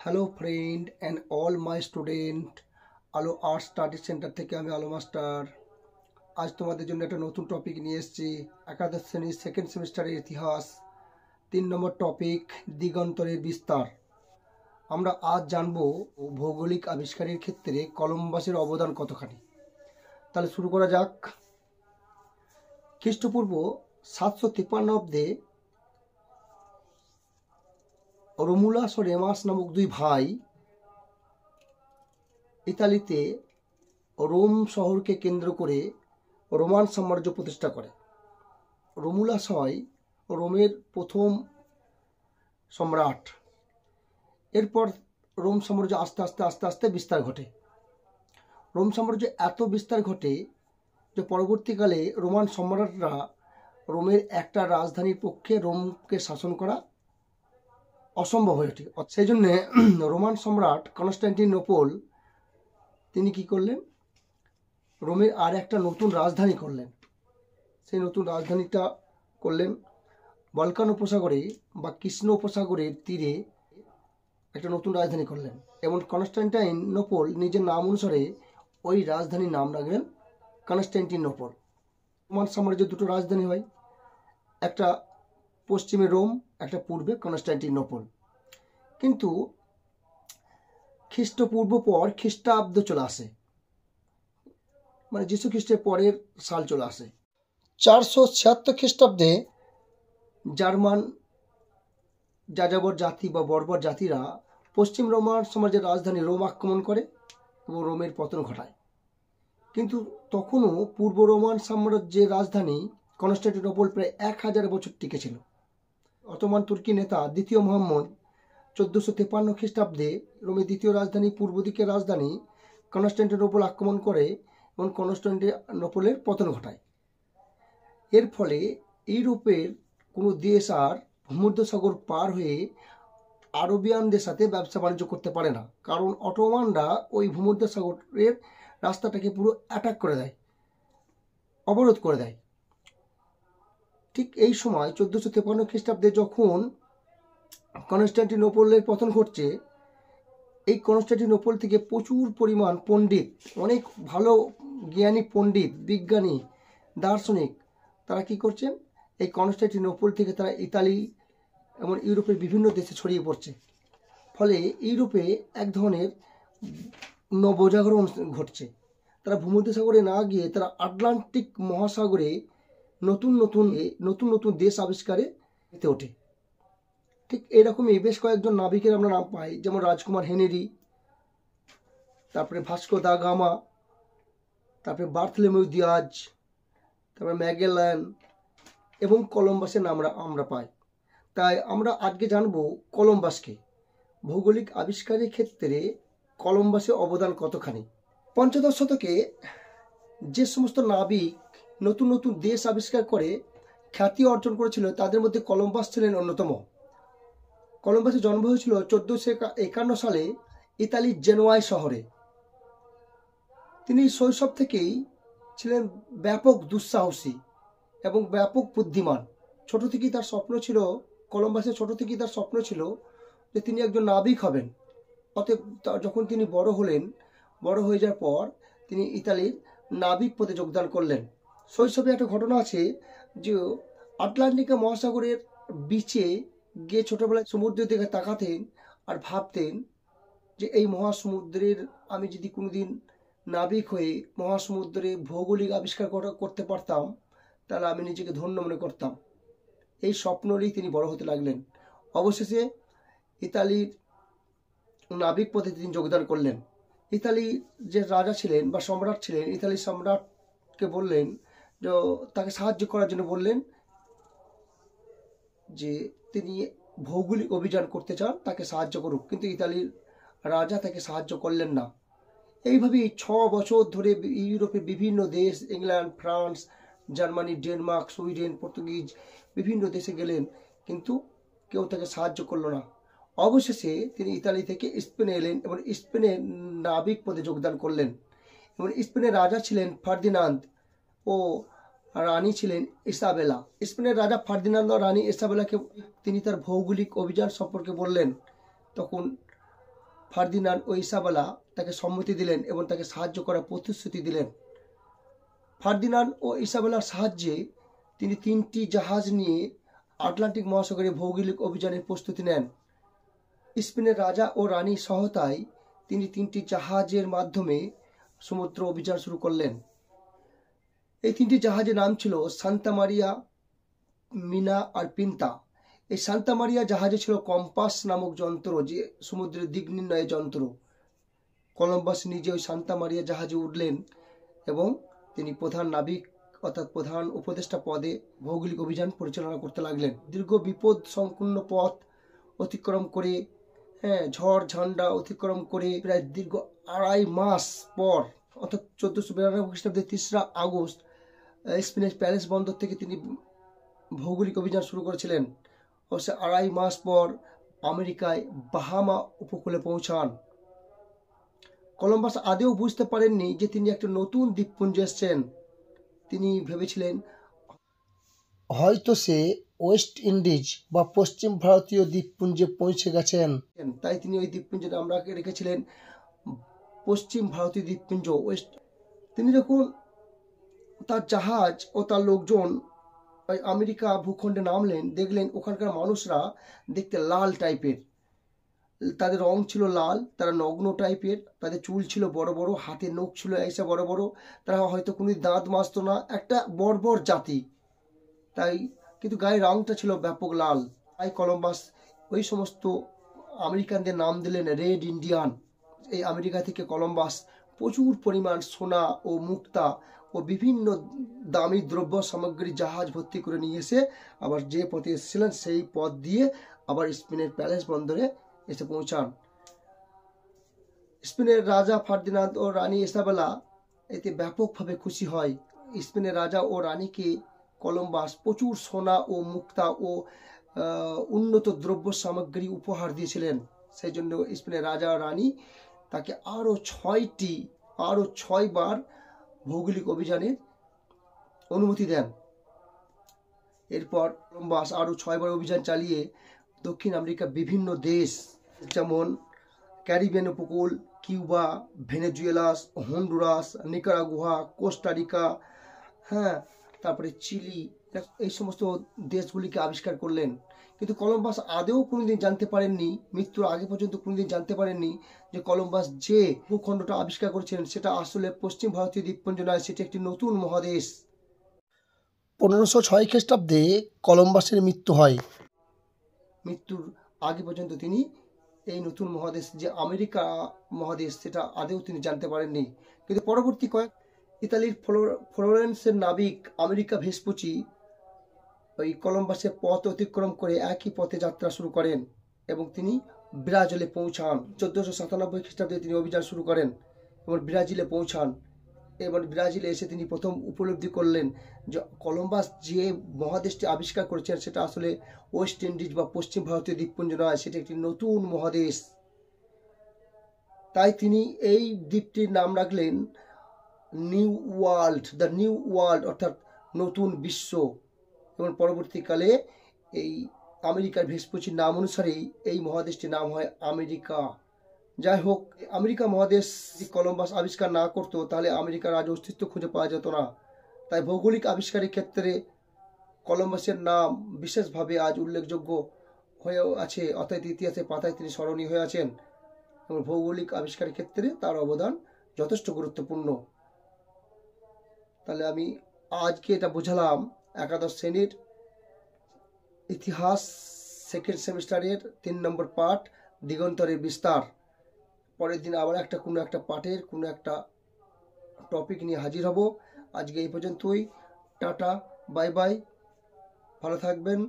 Hello friend and all my student, আলো art study centre থেকে আমি আলো মাস্টার। আজ তোমাদের জন্য একটা নতুন টপিক নিয়ে এসেছি। একাদশ শ্রেণীর সেকেন্ড সেমিস্টারের ইতিহাস 3 নম্বর টপিক দিগন্তরের বিস্তার। আমরা আজ জানবো ভৌগোলিক আবিষ্কারের ক্ষেত্রে কলম্বাসের অবদান কতখানি। তাহলে শুরু করা যাক। খ্রিস্টপূর্ব 753 অব্দে রোমুলাস ও রেমাস নামক দুই ভাই ইতালিতে রোম শহরকে কেন্দ্র করে রোমান সাম্রাজ্য প্রতিষ্ঠা করে। রোমুলাস হয় রোমের প্রথম সম্রাট। এরপর রোম সাম্রাজ্য আস্তে আস্তে বিস্তার ঘটে। রোম সাম্রাজ্য এত বিস্তার ঘটে যে পরবর্তীকালে রোমান সম্রাটরা রোমের একটা রাজধানীর পক্ষে রোমকে শাসন করা অসম্ভব হয়ে ওঠে। সেই জন্য রোমান সম্রাট কনস্টান্টিনোপল তিনি কি করলেন, রোমের আর একটা নতুন রাজধানী করলেন। সেই নতুন রাজধানীটা করলেন বলকান উপসাগরে বা কৃষ্ণ উপসাগরের তীরে একটা নতুন রাজধানী করলেন এবং কনস্টান্টিনোপল নিজের নাম অনুসারে ওই রাজধানীর নাম রাখলেন কনস্টান্টিনোপল। রোমান সাম্রাজ্যের দুটো রাজধানী হয়, একটা পশ্চিমে রোম, একটা পূর্বে কনস্টান্টিনোপল। কিন্তু খ্রিস্টপূর্ব পর খ্রিস্টাব্দ চলে আসে, মানে যীশু খ্রিস্টের পরের সাল চলে আসে। 476 খ্রিস্টাব্দে জার্মান যাযাবর জাতি বা বর্বর জাতিরা পশ্চিম রোমান সাম্রাজ্যের রাজধানী রোম আক্রমণ করে এবং রোমের পতন ঘটায়। কিন্তু তখনও পূর্ব রোমান সাম্রাজ্যের রাজধানী কনস্টান্টিনোপল প্রায় 1000 বছর টিকে ছিল। অটোমান তুর্কি নেতা দ্বিতীয় মোহাম্মদ 1453 খ্রিস্টাব্দে রোমের দ্বিতীয় রাজধানী পূর্ব দিকের রাজধানী কনস্টান্টিনোপল আক্রমণ করে এবং কনস্টান্টিনোপলের পতন ঘটায়। এর ফলে ইউরোপের কোনো দেশ আর ভূমধ্যসাগর পার হয়ে আরবিয়ানদের সাথে ব্যবসা বাণিজ্য করতে পারে না, কারণ অটোমানরা ওই ভূমধ্যসাগরের রাস্তাটাকে পুরো অ্যাটাক করে দেয়, অবরোধ করে দেয়। ঠিক এই সময় 1453 খ্রিস্টাব্দে যখন কনস্টান্টিনোপলের পতন ঘটছে, এই কনস্টান্টিনোপল থেকে প্রচুর পরিমাণ পণ্ডিত, অনেক ভালো জ্ঞানী পণ্ডিত, বিজ্ঞানী, দার্শনিক, তারা কি করছেন, এই কনস্টান্টিনোপল থেকে তারা ইতালি এবং ইউরোপের বিভিন্ন দেশে ছড়িয়ে পড়ছে। ফলে ইউরোপে এক ধরনের নবজাগরণ ঘটছে। তারা ভূমধ্যসাগরে না গিয়ে তারা আটলান্টিক মহাসাগরে নতুন নতুন দেশ আবিষ্কারে মেতে ওঠে। ঠিক এরকমই বেশ কয়েকজন নাবিকের আমরা নাম পাই, যেমন রাজকুমার হেনরি, তারপরে ভাস্কো দা গামা, তারপরে বার্থলোমেউ দিয়াজ, তারপরে ম্যাগেলান এবং কলম্বাসের নাম আমরা পাই। তাই আমরা আজকে জানবো কলম্বাসকে, ভৌগোলিক আবিষ্কারের ক্ষেত্রে কলম্বাসের অবদান কতখানি। পঞ্চদশ শতকে যে সমস্ত নাবিক নতুন নতুন দেশ আবিষ্কার করে খ্যাতি অর্জন করেছিল, তাদের মধ্যে কলম্বাস ছিলেন অন্যতম। কলম্বাসের জন্ম হয়েছিল 1451 সালে ইতালির জেনোয়ায় শহরে। তিনি শৈশব থেকেই ছিলেন ব্যাপক দুঃসাহসী এবং ব্যাপক বুদ্ধিমান। কলম্বাসের ছোট থেকেই তার স্বপ্ন ছিল যে তিনি একজন নাবিক হবেন। অতএব যখন তিনি বড় হয়ে যাওয়ার পর তিনি ইতালির নাবিক পদে যোগদান করলেন। শৈশবে একটা ঘটনা আছে যে আটলান্টিক মহাসাগরের বিচে গিয়ে ছোটবেলায় সমুদ্রের দিকে তাকাতেন আর ভাবতেন যে এই মহাসমুদ্রের আমি যদি কোনোদিন নাবিক হয়ে মহাসমুদ্রে ভৌগোলিক আবিষ্কার করতে পারতাম, তাহলে আমি নিজেকে ধন্য মনে করতাম। এই স্বপ্ন নিয়েই তিনি বড় হতে লাগলেন। অবশেষে ইতালির নাবিক পদে তিনি যোগদান করলেন। ইতালির যে রাজা ছিলেন বা সম্রাট ছিলেন, ইতালির সম্রাটকে বললেন, তাকে সাহায্য করার জন্য বললেন যে তিনি ভৌগোলিক অভিযান করতে চান, তাকে সাহায্য করুক। কিন্তু ইতালির রাজা তাকে সাহায্য করলেন না। এইভাবেই 6 বছর ধরে ইউরোপের বিভিন্ন দেশ, England, France, Germany, Denmark, Sweden, Portuguese বিভিন্ন দেশে গেলেন, কিন্তু কেউ তাকে সাহায্য করলো না। অবশেষে তিনি ইতালি থেকে স্পেনে এলেন এবং স্পেনের নাবিক পদে যোগদান করলেন। এবং স্পেনের রাজা ছিলেন ফার্দিনান্দ ও রানী ছিলেন ইসাবেলা। স্পেনের রাজা ফার্দিনান্দ ও রানী ইসাবেলাকে তিনি তার ভৌগোলিক অভিযান সম্পর্কে বললেন। তখন ফার্দিনান্দ ও ইসাবেলা তাকে সম্মতি দিলেন এবং তাকে সাহায্য করার প্রতিশ্রুতি দিলেন। ফার্দিনান্দ ও ইসাবেলার সাহায্যে তিনি 3টি জাহাজ নিয়ে আটলান্টিক মহাসাগরে ভৌগোলিক অভিযানের প্রস্তুতি নেন। স্পেনের রাজা ও রানীর সহায়তায় তিনি 3টি জাহাজের মাধ্যমে সমুদ্র অভিযান শুরু করলেন। এই 3টি জাহাজের নাম ছিল সান্তা মারিয়া, মিনা আর পিন্তা। এই সান্তা মারিয়া জাহাজে ছিল কম্পাস নামক যন্ত্র, যে সমুদ্রের দিক নির্ণয়ের যন্ত্র। কলম্বাস নিজে ওই সান্তা মারিয়া জাহাজে উঠলেন এবং তিনি প্রধান নাবিক অর্থাৎ প্রধান উপদেষ্টা পদে ভৌগোলিক অভিযান পরিচালনা করতে লাগলেন। দীর্ঘ বিপদ সংকুন্ন পথ অতিক্রম করে, ঝড় ঝান্ডা অতিক্রম করে প্রায় দীর্ঘ 2.5 মাস পর অর্থাৎ 1492 খ্রিস্টাব্দের 3রা আগস্ট স্পেনের প্যালেস বন্দর থেকে তিনি ভৌগোলিক অভিযান শুরু করেছিলেন। অবশ্য 2.5 মাস পর আমেরিকায় বাহামা উপকূলে পৌঁছান। কলম্বাস আদেও বুঝতে পারেননি যে তিনি একটা নতুন দ্বীপপুঞ্জে এসেছেন। তিনি ভেবেছিলেন হয়তো সে ওয়েস্ট ইন্ডিজ বা পশ্চিম ভারতীয় দ্বীপপুঞ্জে পৌঁছে গেছেন। তাই তিনি ওই দ্বীপপুঞ্জের নাম রেখেছিলেন পশ্চিম ভারতীয় দ্বীপপুঞ্জ, ওয়েস্ট। তিনি যখন তার জাহাজ ও তার লোকজন আমেরিকা ভূখণ্ডে নামলেন, দেখলেন ওখানকার মানুষরা দেখতে লাল টাইপের, তাদের রং ছিল লাল, তারা নগ্ন টাইপের, তাদের চুল ছিল বড় বড়, হাতের নখ ছিল এইসব বড় বড়, তারা হয়তো কোনো দাঁত মাজতো না, একটা বর্বর জাতি। তাই কিন্তু গায়ের রংটা ছিল ব্যাপক লাল। তাই কলম্বাস ওই সমস্ত আমেরিকানদের নাম দিলেন রেড ইন্ডিয়ান। এই আমেরিকা থেকে কলম্বাস প্রচুর পরিমাণ সোনা ও মুক্তা ও বিভিন্ন দামি দ্রব্য সামগ্রী জাহাজ ভর্তি করে নিয়ে এসে আবার যে পথে এসেছিলেন সেই পথ দিয়ে আবার স্পেনের প্যালেস বন্দরে এসে পৌঁছান। স্পেনের রাজা ফার্দিনান্দ ও রানী ইসাবেলা এতে ব্যাপকভাবে খুশি হয়। স্পেনের রাজা ও রানীকে কলম্বাস প্রচুর সোনা ও মুক্তা ও উন্নত দ্রব্য সামগ্রী উপহার দিয়েছিলেন। সেই জন্য স্পেনের রাজা ও রানী তাকে আরও 6 বার ভৌগোলিক অভিযানের অনুমতি দেন। এরপর কলম্বাস আরও 6 বার অভিযান চালিয়ে দক্ষিণ আমেরিকার বিভিন্ন দেশ যেমন ক্যারিবিয়ান উপকূল, কিউবা, ভেনেজুয়েলাস, হন্ডুরাস, নিকারাগুয়া, কোস্টারিকা, তারপরে চিলি, এই সমস্ত দেশগুলিকে আবিষ্কার করলেন। কিন্তু কলম্বাস আদেও কোনোদিন জানতে পারেননি, মৃত্যুর আগে পর্যন্ত কোনোদিন জানতে পারেননি যে কলম্বাস যে ভূখণ্ডটা আবিষ্কার করেছিলেন সেটা আসলে পশ্চিম ভারতীয় দ্বীপপুঞ্জ নয়, সেটি একটি নতুন মহাদেশ। 1506 খ্রিস্টাব্দে কলম্বাসের মৃত্যু হয়। মৃত্যুর আগে পর্যন্ত তিনি এই নতুন মহাদেশ যে আমেরিকা মহাদেশ সেটা আদেও তিনি জানতে পারেননি। কিন্তু পরবর্তী ইতালির ফ্লোরেন্সের নাবিক আমেরিকা ভেসপুচি ওই কলম্বাসের পথ অতিক্রম করে একই পথে যাত্রা শুরু করেন এবং তিনি ব্রাজিলে পৌঁছান। 1497 খ্রিস্টাব্দে তিনি অভিযান শুরু করেন এবং ব্রাজিলে পৌঁছান। এবং ব্রাজিলে এসে তিনি প্রথম উপলব্ধি করলেন যে কলম্বাস যে মহাদেশটি আবিষ্কার করেছেন সেটা আসলে ওয়েস্ট ইন্ডিজ বা পশ্চিম ভারতীয় দ্বীপপুঞ্জ নয়, সেটা একটি নতুন মহাদেশ। তাই তিনি এই দ্বীপটির নাম রাখলেন new world, the new world, অর্থাৎ নতুন বিশ্ব। এবং পরবর্তীকালে এই আমেরিকার ভেসপুচির নাম অনুসারেই এই মহাদেশটির নাম হয় আমেরিকা। যাই হোক, আমেরিকা মহাদেশ যদি কলম্বাস আবিষ্কার না করতো তাহলে আমেরিকার আজ অস্তিত্ব খুঁজে পাওয়া যেত না। তাই ভৌগোলিক আবিষ্কারের ক্ষেত্রে কলম্বাসের নাম বিশেষভাবে আজ উল্লেখযোগ্য হয়ে আছে, অর্থাৎ ইতিহাসের পাতায় তিনি স্মরণীয় হয়ে আছেন এবং ভৌগোলিক আবিষ্কারের ক্ষেত্রে তার অবদান যথেষ্ট গুরুত্বপূর্ণ। তাহলে আমি আজকে এটা বোঝালাম একাদশ শ্রেণীর ইতিহাস সেকেন্ড সেমিস্টারের 3 নম্বর পার্ট দিগন্তরের বিস্তার। পরের দিন আবার কোনো একটা পাঠের কোনো একটা টপিক নিয়ে হাজির হব। আজকে এই পর্যন্তই। টাটা, বাই বাই, ভালো থাকবেন।